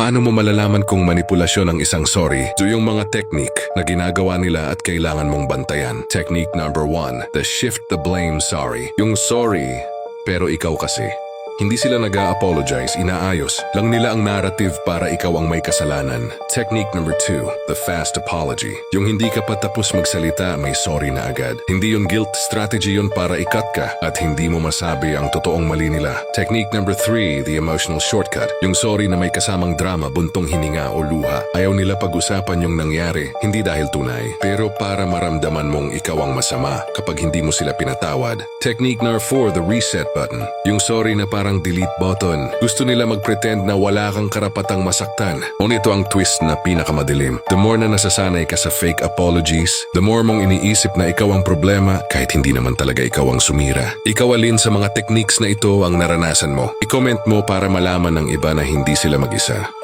Paano mo malalaman kung manipulasyon ang isang sorry? So yung mga technique na ginagawa nila at kailangan mong bantayan. Technique number 1, the shift the blame sorry. Yung sorry, pero ikaw kasi. Hindi sila nag-a-apologize, inaayos lang nila ang narrative para ikaw ang may kasalanan. Technique number 2, the fast apology. Yung hindi ka pa tapos magsalita, may sorry na agad. Hindi yung guilt strategy yun para ikat ka at hindi mo masabi ang totoong mali nila. Technique number 3, the emotional shortcut. Yung sorry na may kasamang drama, buntong hininga o luha. Ayaw nila pag-usapan yung nangyari, hindi dahil tunay, pero para maramdaman mong ikaw ang masama kapag hindi mo sila pinatawad. Technique number 4, the reset button. Yung sorry na parang delete button. Gusto nila mag-pretend na wala kang karapatang masaktan. Ngunit ito ang twist na pinakamadilim. The more na nasasanay ka sa fake apologies, the more mong iniisip na ikaw ang problema kahit hindi naman talaga ikaw ang sumira. Ikaw alin sa mga techniques na ito ang naranasan mo? I-comment mo para malaman ng iba na hindi sila mag-isa.